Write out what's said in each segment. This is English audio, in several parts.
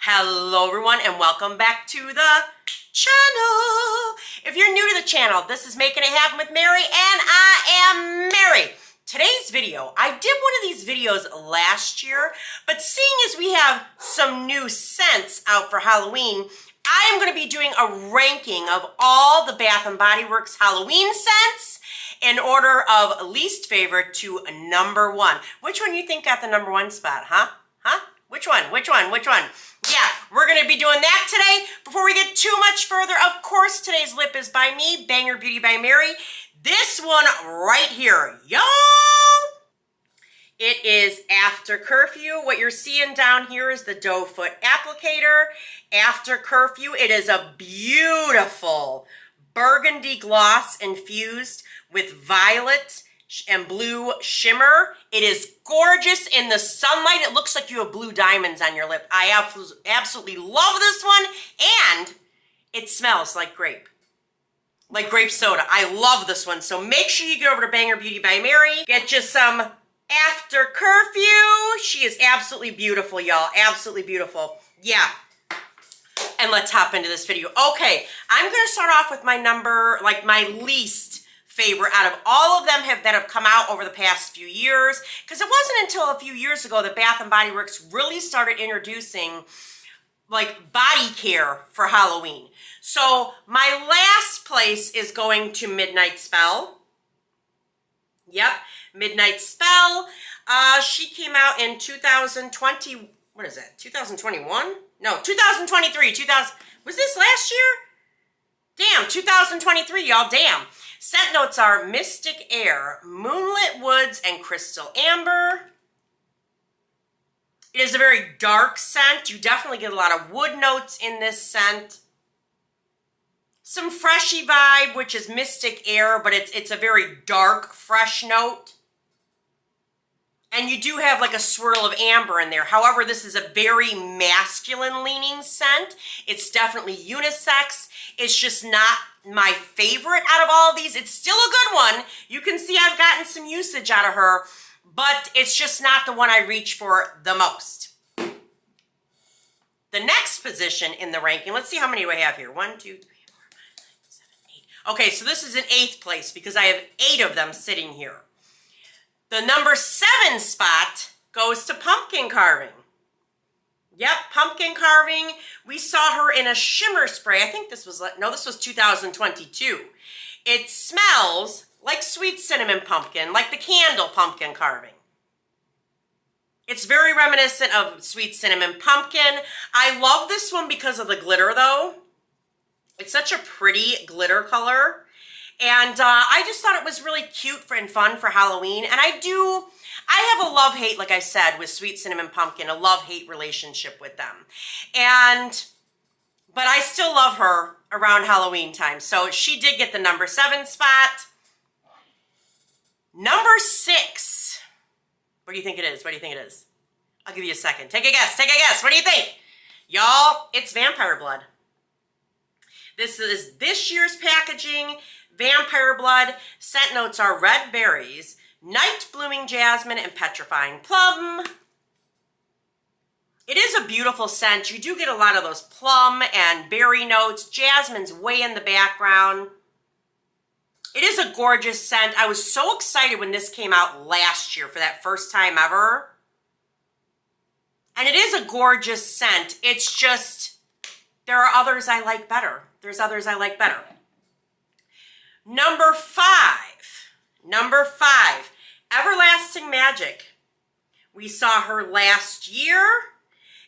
Hello everyone and welcome back to the channel. If you're new to the channel, this is Making It Happen with Mary and I am Mary. Today's video, I did one of these videos last year, but seeing as we have some new scents out for Halloween, I am going to be doing a ranking of all the Bath & Body Works Halloween scents in order of least favorite to number one. Which one you think got the number one spot, huh? Which one? Yeah, we're going to be doing that today. Before we get too much further, of course, today's lip is by me, Banger Beauty by Mary. This one right here, y'all. It is After Curfew. What you're seeing down here is the doe foot applicator. After Curfew, it is a beautiful burgundy gloss infused with violet and blue shimmer. It is gorgeous in the sunlight. It looks like you have blue diamonds on your lip. I absolutely love this one, and it smells like grape soda. I love this one. So make sure you get over to Banger Beauty by Mary. Get you some After Curfew. She is absolutely beautiful, y'all. Absolutely beautiful. Yeah. And let's hop into this video. Okay, I'm going to start off with my my least favorite out of all of them that have come out over the past few years, because it wasn't until a few years ago that Bath & Body Works really started introducing like body care for Halloween. So my last place is going to Midnight Spell. Yep, Midnight Spell. She came out in 2020, what is that, 2021? No, 2023, was this last year? Damn, 2023, y'all, damn. Scent notes are Mystic Air, Moonlit Woods, and Crystal Amber. It is a very dark scent. You definitely get a lot of wood notes in this scent. Some freshy vibe, which is Mystic Air, but it's a very dark, fresh note. And you do have like a swirl of amber in there. However, this is a very masculine leaning scent. It's definitely unisex. It's just not my favorite out of all of these. It's still a good one. You can see I've gotten some usage out of her, but it's just not the one I reach for the most. The next position in the ranking, let's see how many do I have here. 1, 2, 3, 4, 5, 6, 7, 8. Okay, so this is in 8th place because I have 8 of them sitting here. The number 7 spot goes to Pumpkin Carving. Yep, Pumpkin Carving. We saw her in a shimmer spray. I think this was 2022. It smells like sweet cinnamon pumpkin, like the candle Pumpkin Carving. It's very reminiscent of sweet cinnamon pumpkin. I love this one because of the glitter, though. It's such a pretty glitter color. And I just thought it was really cute and fun for Halloween. And I have a love-hate, like I said, with Sweet Cinnamon Pumpkin, a love-hate relationship with them. But I still love her around Halloween time. So she did get the number 7 spot. Number 6. What do you think it is? I'll give you a second. Take a guess. What do you think? Y'all, it's Vampire Blood. This is this year's packaging. Vampire Blood. Scent notes are red berries, night blooming jasmine, and petrifying plum. It is a beautiful scent. You do get a lot of those plum and berry notes. Jasmine's way in the background. It is a gorgeous scent. I was so excited when this came out last year for that first time ever. And it is a gorgeous scent. It's just, there are others I like better. Number 5, Everlasting Magic. We saw her last year.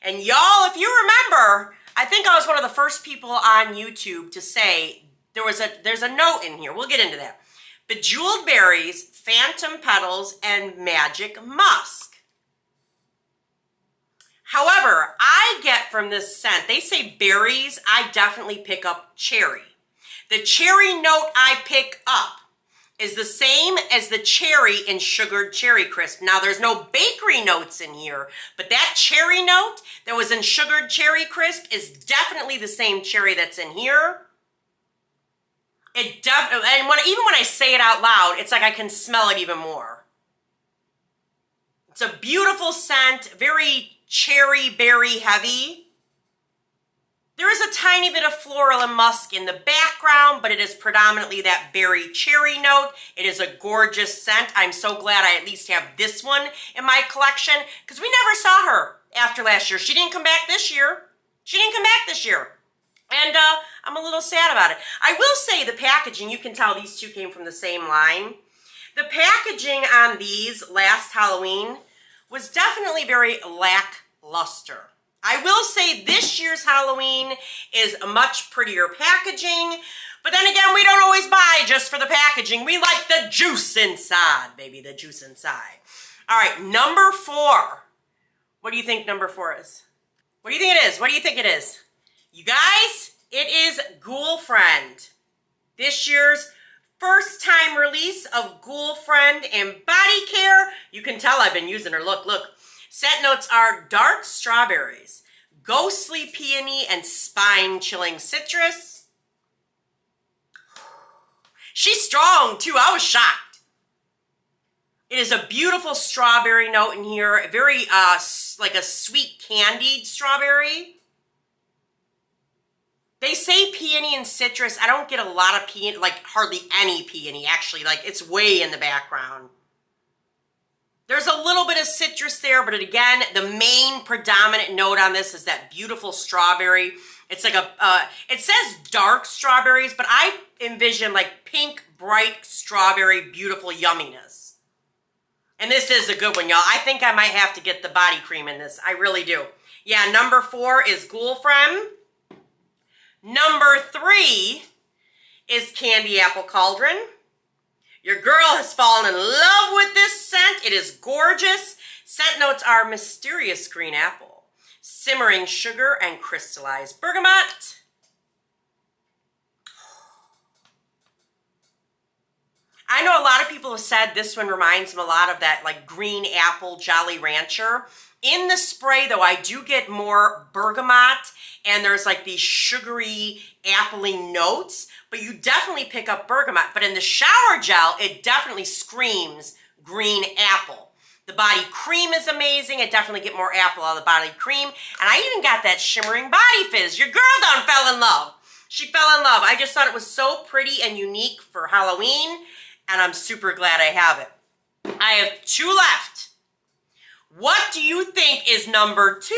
And y'all, if you remember, I think I was one of the first people on YouTube to say there's a note in here. We'll get into that. Bejeweled Berries, Phantom Petals, and Magic Musk. However, I get from this scent, they say berries, I definitely pick up cherry. The cherry note I pick up is the same as the cherry in Sugared Cherry Crisp. Now, there's no bakery notes in here, but that cherry note that was in Sugared Cherry Crisp is definitely the same cherry that's in here. Even when I say it out loud, it's like I can smell it even more. It's a beautiful scent, very cherry berry heavy. There is a tiny bit of floral and musk in the background, but it is predominantly that berry cherry note. It is a gorgeous scent. I'm so glad I at least have this one in my collection because we never saw her after last year. She didn't come back this year. And I'm a little sad about it. I will say the packaging, you can tell these two came from the same line. The packaging on these last Halloween was definitely very lackluster. I will say this year's Halloween is a much prettier packaging, but then again, we don't always buy just for the packaging. We like the juice inside, baby, the juice inside. All right, number 4. What do you think number 4 is? What do you think it is? What do you think it is? You guys, it is Ghoul Friend. This year's first time release of Ghoul Friend in body care. You can tell I've been using her. Look, look. Scent notes are dark strawberries, ghostly peony, and spine-chilling citrus. She's strong, too. I was shocked. It is a beautiful strawberry note in here, very like a sweet candied strawberry. They say peony and citrus. I don't get a lot of peony, like hardly any peony, actually. Like, it's way in the background. There's a little bit of citrus there, but again, the main predominant note on this is that beautiful strawberry. It's like it says dark strawberries, but I envision like pink, bright strawberry, beautiful yumminess. And this is a good one, y'all. I think I might have to get the body cream in this. I really do. Yeah, number 4 is Ghoul Friend. Number 3 is Candy Apple Cauldron. Your girl has fallen in love with this scent. It is gorgeous. Scent notes are mysterious green apple, simmering sugar, and crystallized bergamot. I know a lot of people have said this one reminds them a lot of that like green apple Jolly Rancher. In the spray, though, I do get more bergamot, and there's like these sugary, appley notes, but you definitely pick up bergamot. But in the shower gel, it definitely screams green apple. The body cream is amazing. I definitely get more apple out of the body cream. And I even got that shimmering body fizz. Your girl done fell in love. She fell in love. I just thought it was so pretty and unique for Halloween, and I'm super glad I have it. I have 2 left. What do you think is number 2?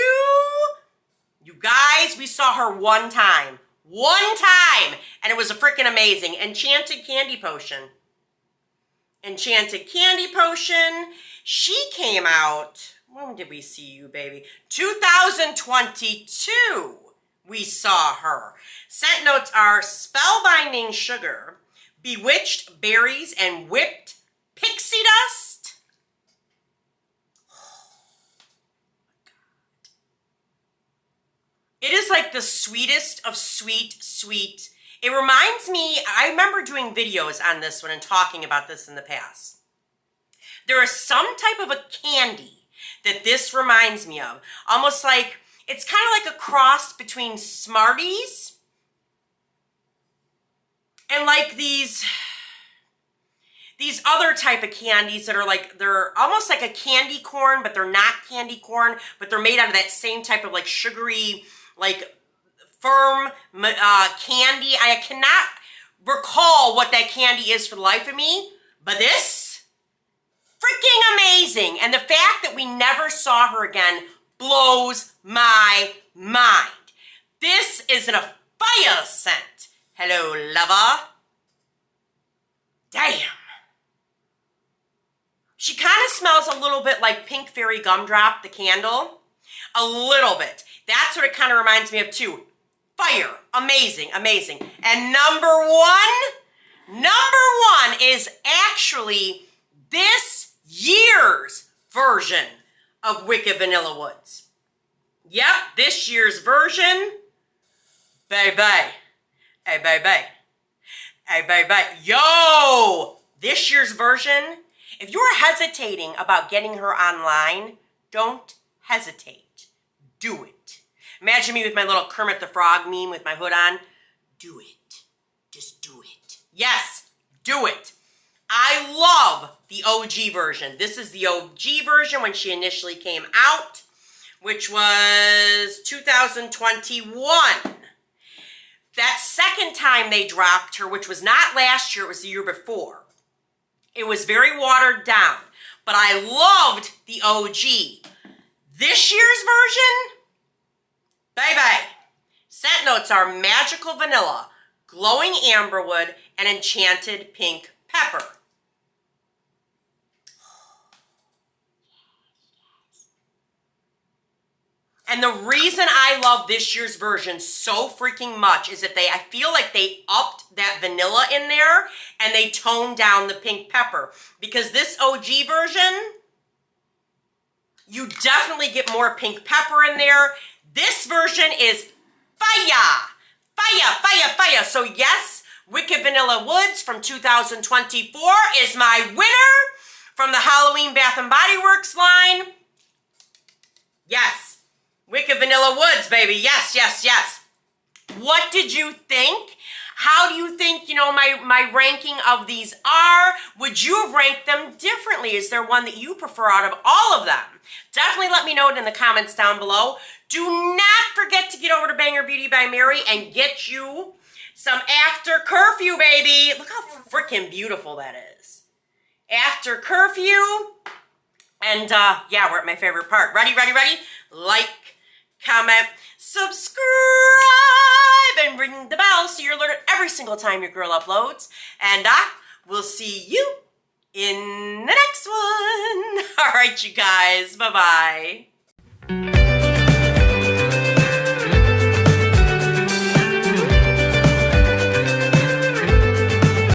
You guys, we saw her one time, and it was a freaking amazing. Enchanted Candy Potion. Enchanted Candy Potion. She came out, when did we see you, baby? 2022, we saw her. Scent notes are spellbinding sugar, bewitched berries, and whipped pixie dust. It is like the sweetest of sweet. It reminds me, I remember doing videos on this one and talking about this in the past. There is some type of a candy that this reminds me of. Almost like, it's kind of like a cross between Smarties and like these other type of candies that are like, they're almost like a candy corn, but they're not candy corn, but they're made out of that same type of like sugary, like firm candy. I cannot recall what that candy is for the life of me, but this, freaking amazing. And the fact that we never saw her again blows my mind. This is a fire scent. Hello, lover. Damn. She kind of smells a little bit like Pink Fairy Gumdrop, the candle. A little bit. That's what it kind of reminds me of too. Fire. Amazing. And number 1 is actually this year's version of Wicked Vanilla Woods. Yep, this year's version. Baby. Hey, baby. Yo! This year's version. If you're hesitating about getting her online, don't hesitate. Do it. Imagine me with my little Kermit the Frog meme with my hood on. Do it. Just do it. Yes, do it. I love the OG version. This is the OG version when she initially came out, which was 2021. That second time they dropped her, which was not last year, it was the year before. It was very watered down, but I loved the OG. This year's version, baby, scent notes are magical vanilla, glowing amberwood, and enchanted pink pepper. And the reason I love this year's version so freaking much is that I feel like they upped that vanilla in there and they toned down the pink pepper. Because this OG version, you definitely get more pink pepper in there. This version is fire, fire, fire, fire. So yes, Wicked Vanilla Woods from 2024 is my winner from the Halloween Bath & Body Works line. Yes. Wicked Vanilla Woods, baby. Yes, yes, yes. What did you think? How do you think, my ranking of these are? Would you have ranked them differently? Is there one that you prefer out of all of them? Definitely let me know it in the comments down below. Do not forget to get over to Banger Beauty by Mary and get you some After Curfew, baby. Look how freaking beautiful that is. After Curfew. And yeah, we're at my favorite part. Ready, ready, ready? Like, comment, subscribe, and ring the bell so you're alerted every single time your girl uploads. And I will see you in the next one. All right, you guys. Bye-bye.